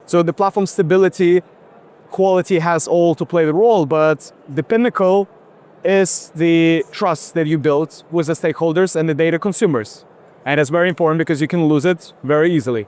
So the platform stability, quality has all to play the role, but the pinnacle is the trust that you build with the stakeholders and the data consumers. And it's very important because you can lose it very easily.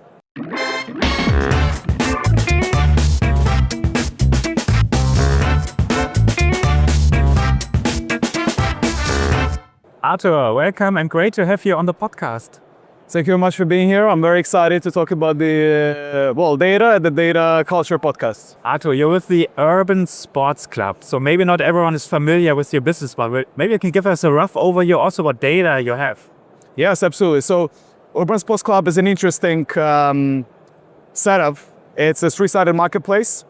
Artur, welcome and great to have you on the podcast. Thank you very much for being here. I'm very excited to talk about the data and the data culture podcast. Artur, you're with the Urban Sports Club, so maybe not everyone is familiar with your business model. Maybe you can give us a rough overview also what data you have. Yes, absolutely. So Urban Sports Club is an interesting setup. It's a three-sided marketplace.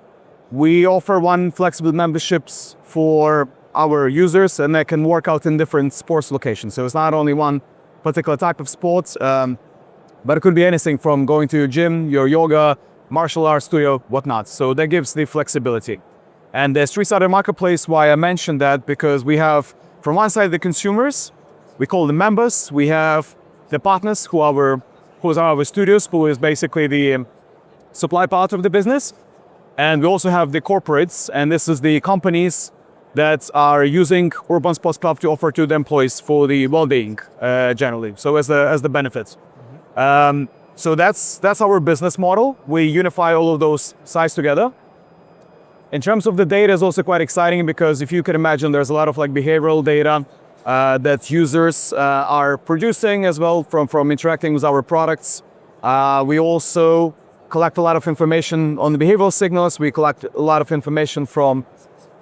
We offer one flexible memberships for our users, and they can work out in different sports locations. So it's not only one particular type of sports, but it could be anything from going to your gym, your yoga, martial arts studio, whatnot. So that gives the flexibility. And the three-sided marketplace, why I mentioned that, because we have from one side the consumers, we call them members. We have the partners who are our studios, who is basically the supply part of the business. And we also have the corporates, and this is the companies that are using Urban Sports Club to offer to the employees for the well-being generally, so as the benefits. So that's our business model. We unify all of those sides together. In terms of the data, is also quite exciting because if you can imagine, there's a lot of like behavioral data that users are producing as well from interacting with our products. We also collect a lot of information on the behavioral signals. We collect a lot of information from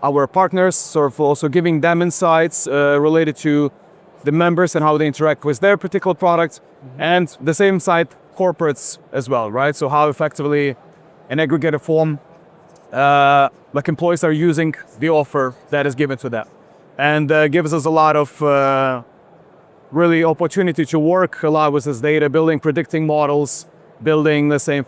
our partners, sort of also giving them insights related to the members and how they interact with their particular product, and the same side corporates as well, right? So how effectively, in aggregated form, like employees are using the offer that is given to them, and gives us a lot of really opportunity to work a lot with this data, building predicting models, building the same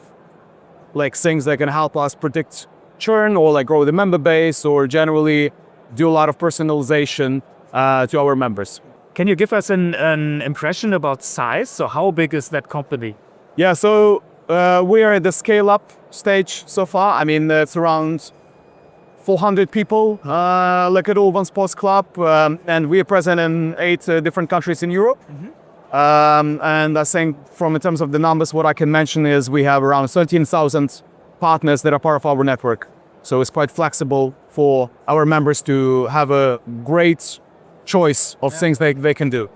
like things that can help us predict churn or like grow the member base, or generally do a lot of personalization to our members. Can you give us an impression about size? So how big is that company? Yeah, so we are at the scale-up stage so far. I mean, it's around 400 people, like at Urban Sports Club, and we are present in 8 different countries in Europe. And I think in terms of the numbers, what I can mention is we have around 13,000 partners that are part of our network. So it's quite flexible for our members to have a great choice of things they can do.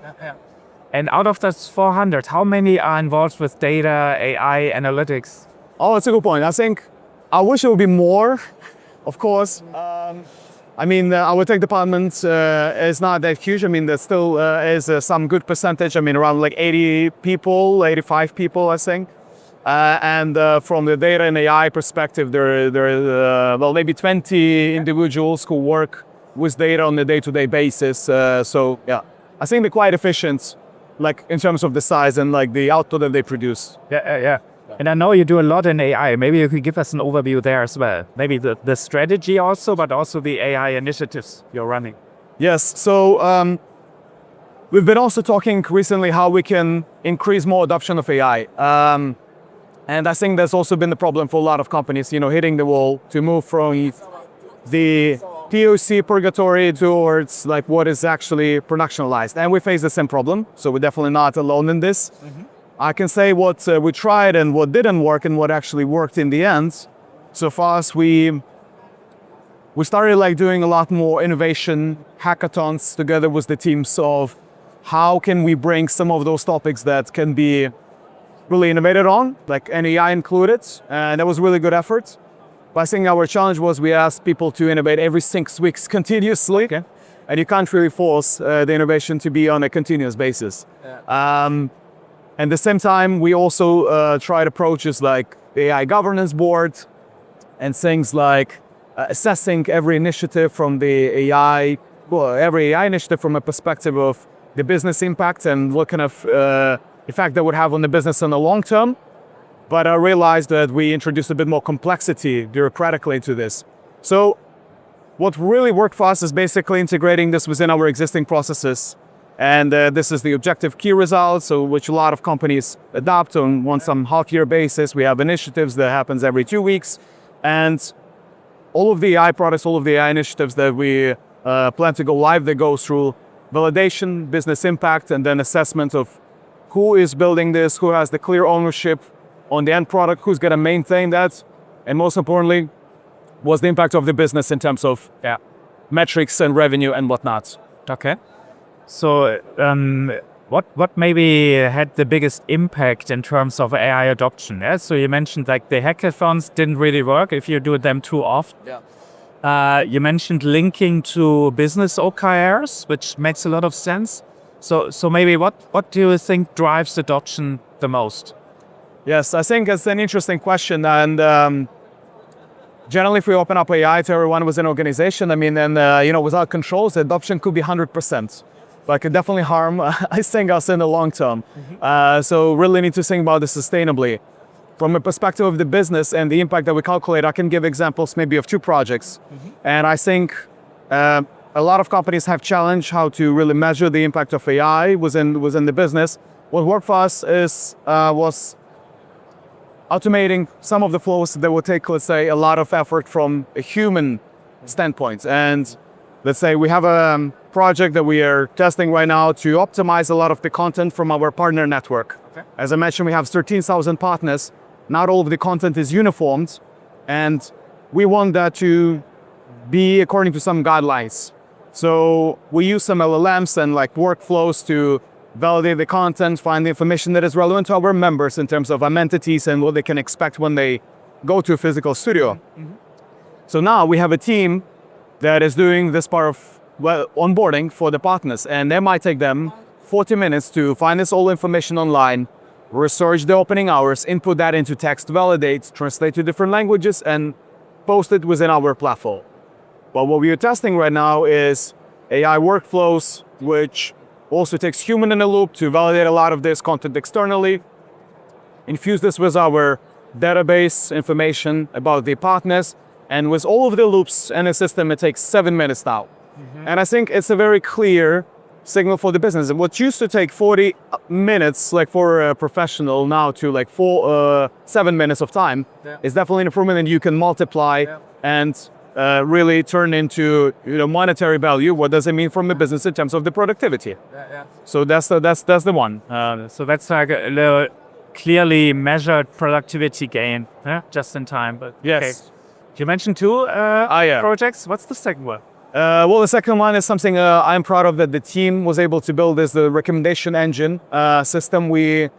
And out of those 400, how many are involved with data, AI, analytics? Oh, that's a good point. I wish it would be more, of course. I mean, our tech department is not that huge. I mean, there still is some good percentage. I mean, around like 80 people, 85 people, I think. And from the data and AI perspective, there are maybe 20 individuals who work with data on a day-to-day basis. So yeah, I think they're quite efficient, like in terms of the size and like the output that they produce. Yeah. And I know you do a lot in AI. Maybe you could give us an overview there as well. Maybe the strategy also, but also the AI initiatives you're running. Yes. So we've been also talking recently how we can increase more adoption of AI. And I think that's also been the problem for a lot of companies, hitting the wall to move from the POC purgatory towards like what is actually productionalized. And we face the same problem, so we're definitely not alone in this. I can say what we tried and what didn't work and what actually worked in the end. So far as we started like doing a lot more innovation hackathons together with the teams of how can we bring some of those topics that can be really innovated on, like AI included, and that was really good effort. But I think our challenge was we asked people to innovate every 6 weeks continuously, and you can't really force the innovation to be on a continuous basis. And at the same time, we also tried approaches like the AI governance board and things like assessing every initiative from the every AI initiative from a perspective of the business impact and what kind of effect that would have on the business in the long term. But I realized that we introduced a bit more complexity bureaucratically to this. So what really worked for us is basically integrating this within our existing processes And this is the objective key results, so which a lot of companies adopt on some half-year basis. We have initiatives that happens every 2 weeks. And all of the AI products, all of the AI initiatives that we plan to go live, they go through validation, business impact, and then assessment of who is building this, who has the clear ownership on the end product, who's going to maintain that, and most importantly, what's the impact of the business in terms of metrics and revenue and whatnot. Okay. So, what maybe had the biggest impact in terms of AI adoption? Yeah? So you mentioned like the hackathons didn't really work if you do them too often. Yeah. You mentioned linking to business OKRs, which makes a lot of sense. So maybe what do you think drives adoption the most? Yes, I think it's an interesting question. And generally, if we open up AI to everyone within an organization, I mean, and without controls, the adoption could be 100%. But it could definitely harm, I think, us in the long term. So really need to think about this sustainably. From a perspective of the business and the impact that we calculate, I can give examples maybe of 2 projects. And I think a lot of companies have challenged how to really measure the impact of AI within the business. What worked for us was automating some of the flows that would take, let's say, a lot of effort from a human standpoint. And let's say we have a project that we are testing right now to optimize a lot of the content from our partner network. Okay. As I mentioned, we have 13,000 partners. Not all of the content is uniformed, and we want that to be according to some guidelines. So we use some LLMs and like workflows to validate the content, find the information that is relevant to our members in terms of amenities and what they can expect when they go to a physical studio. So now we have a team that is doing this part of onboarding for the partners, and it might take them 40 minutes to find this all information online, research the opening hours, input that into text, validate, translate to different languages, and post it within our platform. But what we are testing right now is AI workflows, which also takes human in the loop to validate a lot of this content externally, infuse this with our database information about the partners, and with all of the loops and the system, it takes 7 minutes now. And I think it's a very clear signal for the business. And what used to take 40 minutes, like for a professional, now to like 7 minutes of time, is definitely an improvement, and you can multiply and really turn into monetary value. What does it mean from the business in terms of the productivity? So that's the one. So that's like a clearly measured productivity gain, just in time. But yes. Okay. You mentioned 2 yeah. projects. What's the second one? Well, the second one is something I'm proud of that the team was able to build, is the recommendation engine system. We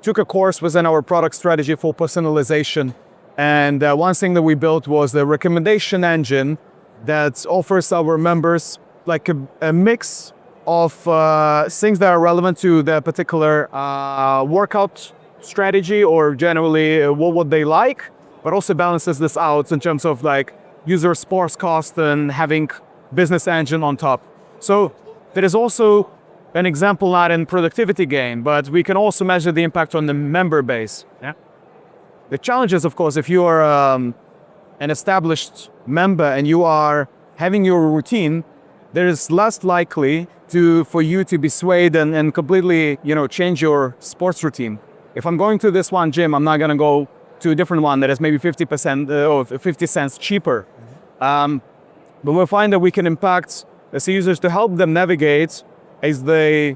took a course within our product strategy for personalization. And one thing that we built was the recommendation engine that offers our members like a mix of things that are relevant to their particular workout strategy, or generally what they like, but also balances this out in terms of like user sports cost and having business engine on top. So there is also an example not in productivity gain, but we can also measure the impact on the member base. The challenge is, of course, if you are an established member and you are having your routine, there is less likely for you to be swayed and completely change your sports routine. If I'm going to this one gym, I'm not going to go to a different one that is maybe 50% or 50 cents cheaper. But we find that we can impact the users to help them navigate as they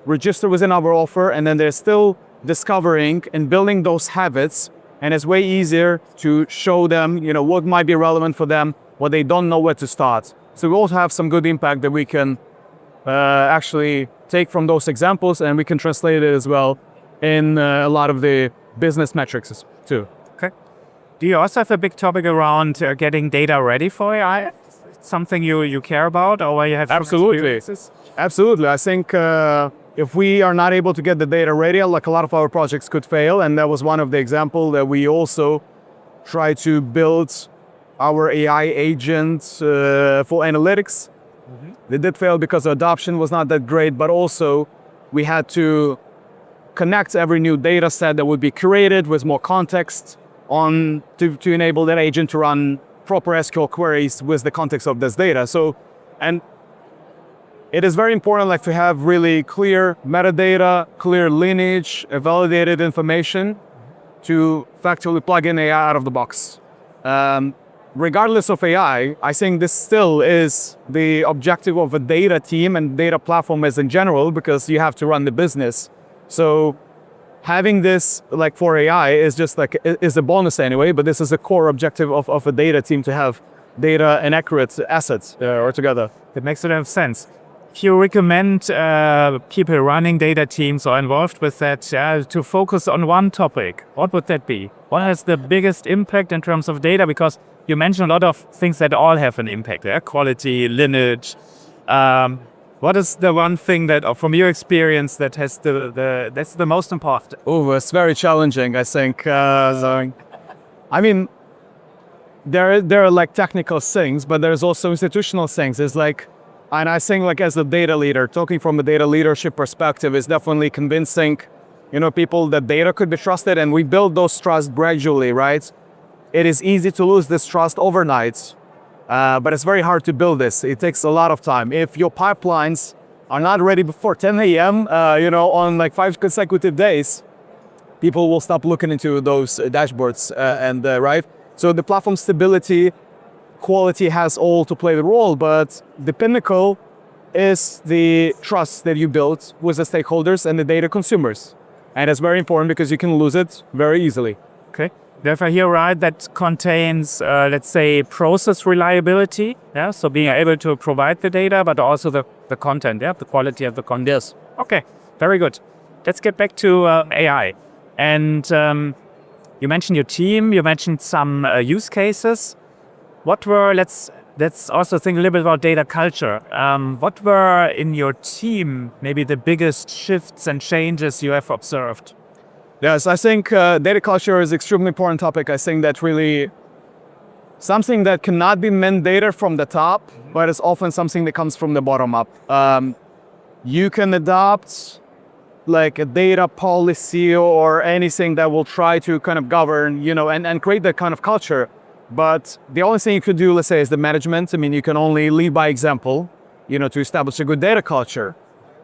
register within our offer, and then they're still discovering and building those habits. And it's way easier to show them, what might be relevant for them, what they don't know where to start. So we also have some good impact that we can actually take from those examples, and we can translate it as well in a lot of the business metrics too. Okay. Do you also have a big topic around getting data ready for AI? Something you care about, or where you have Absolutely. Absolutely. I think if we are not able to get the data ready, like a lot of our projects could fail, and that was one of the examples that we also try to build our AI agents for analytics. They did fail because the adoption was not that great, but also we had to connect every new data set that would be created with more context on to enable that agent to run proper SQL queries with the context of this data. So, and it is very important like to have really clear metadata, clear lineage, validated information to effectively plug in AI out of the box. Regardless of AI, I think this still is the objective of a data team and data platform as in general, because you have to run the business. So having this like for AI is just like, is a bonus anyway, but this is a core objective of a data team, to have data and accurate assets altogether. That makes a lot of sense. If you recommend people running data teams or involved with that to focus on one topic, what would that be? What has the biggest impact in terms of data? Because you mentioned a lot of things that all have an impact, quality, lineage. What is the one thing that, from your experience, that has that's the most important? Oh, it's very challenging, I think. I mean, there are like technical things, but there's also institutional things. It's like, and I think like as a data leader, talking from a data leadership perspective is definitely convincing, people that data could be trusted, and we build those trust gradually, right? It is easy to lose this trust overnight, but it's very hard to build this. It takes a lot of time. If your pipelines are not ready before 10 a.m., on like 5 consecutive days, people will stop looking into those dashboards, right? So the platform stability, quality has all to play the role, but the pinnacle is the trust that you build with the stakeholders and the data consumers. And it's very important because you can lose it very easily. Okay. If I hear right, that contains, let's say, process reliability. Yeah. So being able to provide the data, but also the content. Yeah. The quality of the content. Yes. Okay. Very good. Let's get back to AI. And you mentioned your team. You mentioned some use cases. What were, let's also think a little bit about data culture. What were in your team maybe the biggest shifts and changes you have observed? Yes, I think data culture is an extremely important topic. I think that really something that cannot be mandated from the top, but it's often something that comes from the bottom up. You can adopt like a data policy or anything that will try to kind of govern, and create that kind of culture. But the only thing you could do, let's say, is the management. I mean, you can only lead by example, to establish a good data culture.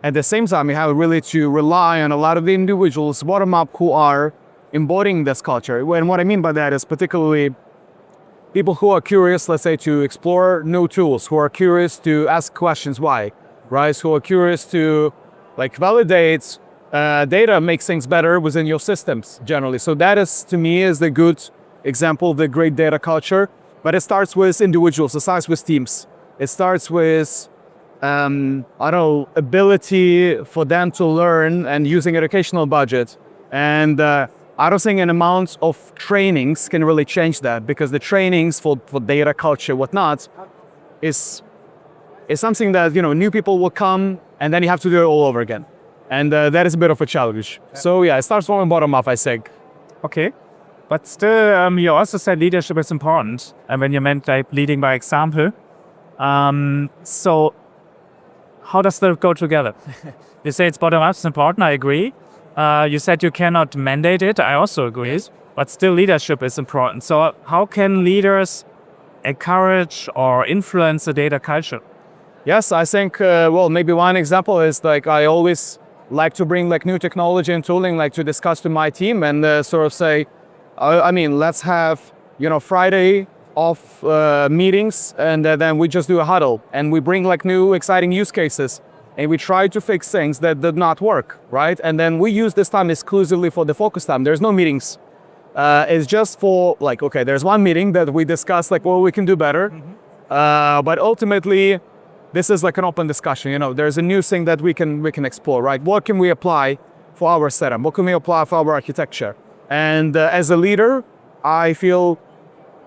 At the same time, you have really to rely on a lot of the individuals bottom up who are embodying this culture. And what I mean by that is particularly people who are curious, let's say, to explore new tools, who are curious to ask questions why, right? Who are curious to like validate data, makes things better within your systems generally. So that is, to me, is the good example of the great data culture. But it starts with individuals, it starts with teams. It starts with ability for them to learn and using educational budget. And I don't think an amount of trainings can really change that, because the trainings for data culture, whatnot, is something that, new people will come and then you have to do it all over again. And that is a bit of a challenge. So yeah, it starts from the bottom up, I think. Okay. But still, you also said leadership is important. And when you meant like leading by example. So how does that go together? You say it's bottom up, it's important, I agree. You said you cannot mandate it, I also agree. Yes. But still leadership is important. So how can leaders encourage or influence the data culture? Yes, I think, maybe one example is like I always like to bring like new technology and tooling like to discuss to my team and sort of say, let's have, Friday off meetings and then we just do a huddle and we bring like new exciting use cases and we try to fix things that did not work, right? And then we use this time exclusively for the focus time. There's no meetings. It's just for like, okay, there's one meeting that we discuss like what we can do better. But ultimately, this is like an open discussion. There's a new thing that we can explore, right? What can we apply for our setup? What can we apply for our architecture? And as a leader, I feel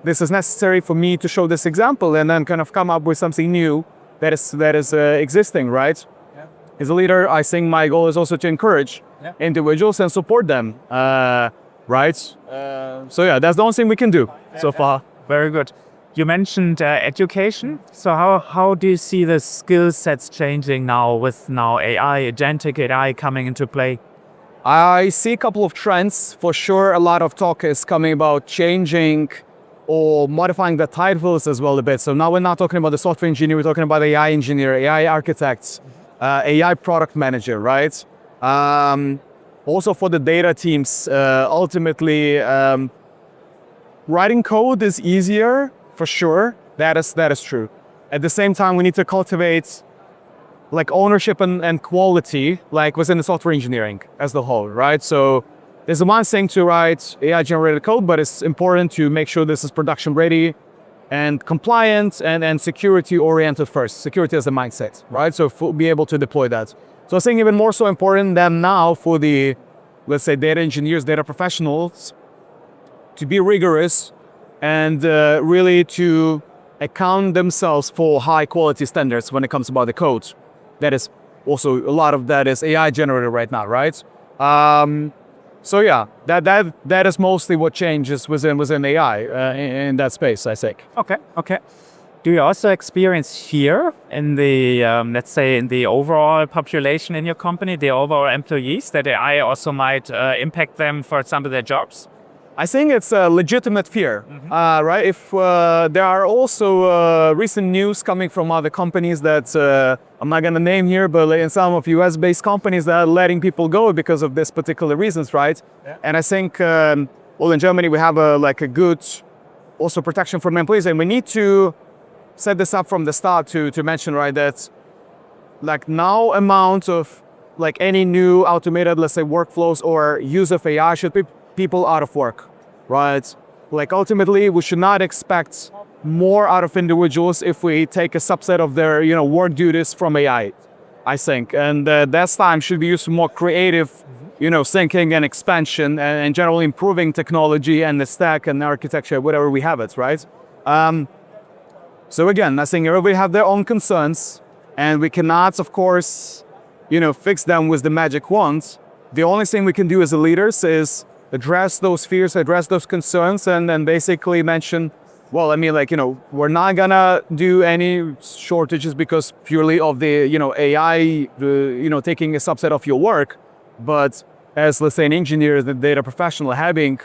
this is necessary for me to show this example and then kind of come up with something new that is existing, right? Yeah. As a leader, I think my goal is also to encourage individuals and support them, right? So yeah, that's the only thing we can do so far. Very good. You mentioned education. So how do you see the skill sets changing now with AI, agentic AI coming into play? I see a couple of trends. For sure, a lot of talk is coming about changing or modifying the titles as well a bit. So now we're not talking about the software engineer, we're talking about AI engineer, AI architect, AI product manager, right? Also for the data teams, ultimately, writing code is easier for sure. That is true. At the same time, we need to cultivate like ownership and quality, like within the software engineering as the whole, right? So there's one thing to write AI generated code, but it's important to make sure this is production ready and compliant and security oriented first. Security as a mindset, right? So be able to deploy that. So I think even more so important than now for the, let's say, data engineers, data professionals, to be rigorous and really to account themselves for high quality standards when it comes about the code. That is also, a lot of that is AI generated right now, right? So yeah, that is mostly what changes within AI in that space, I think. Okay. Do you also experience here in the, let's say, in the overall population in your company, the overall employees, that AI also might impact them, for example, their jobs? I think it's a legitimate fear, right? If there are also recent news coming from other companies that I'm not going to name here, but in some of US-based companies that are letting people go because of this particular reasons, right? Yeah. And I think, well, in Germany we have a good also protection from employees, and we need to set this up from the start to mention, right, that like no amount of like any new automated, let's say, workflows or use of AI should be people out of work, right? Like ultimately, we should not expect more out of individuals if we take a subset of their, work duties from AI, I think. And that time should be used for more creative, thinking and expansion and generally improving technology and the stack and architecture, whatever we have it, right? So again, I think everybody have their own concerns and we cannot, of course, fix them with the magic wand. The only thing we can do as leaders is address those fears, address those concerns, and then basically mention, well, I mean, like, we're not gonna do any shortages because purely of the, AI, taking a subset of your work. But as, let's say, an engineer, the data professional, having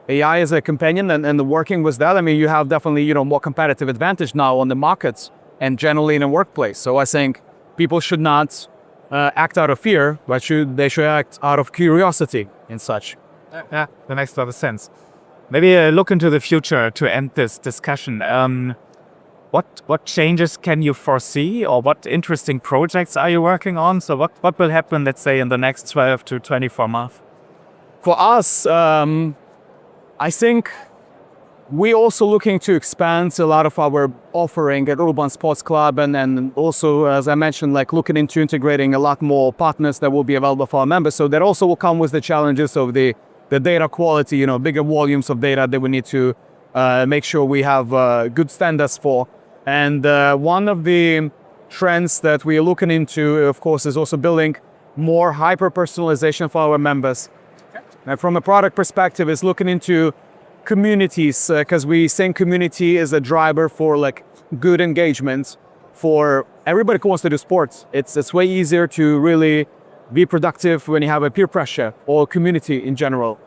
AI as a companion and working with that, I mean, you have definitely, more competitive advantage now on the markets and generally in a workplace. So I think people should not act out of fear, but they should act out of curiosity and such. Yeah, that makes a lot of sense. Maybe look into the future to end this discussion. What changes can you foresee, or what interesting projects are you working on? So what will happen, let's say, in the next 12 to 24 months? For us, I think we also looking to expand a lot of our offering at Urban Sports Club, and also, as I mentioned, like looking into integrating a lot more partners that will be available for our members. So that also will come with the challenges of the data quality, bigger volumes of data that we need to make sure we have good standards for. And one of the trends that we are looking into, of course, is also building more hyper-personalization for our members. Okay. And from a product perspective, is looking into communities, because we think community is a driver for like good engagement for everybody who wants to do sports. It's way easier to really be productive when you have a peer pressure or community in general.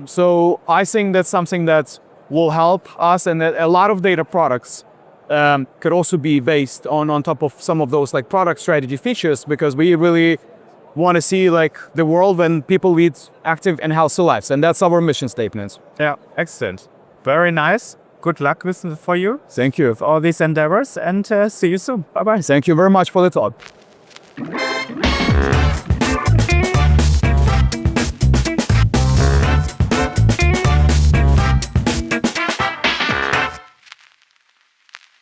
So I think that's something that will help us, and that a lot of data products could also be based on top of some of those like product strategy features, because we really want to see like the world when people lead active and healthy lives, and that's our mission statement. Yeah, excellent. Very nice. Good luck for you. Thank you for all these endeavors, and see you soon. Bye-bye. Thank you very much for the talk.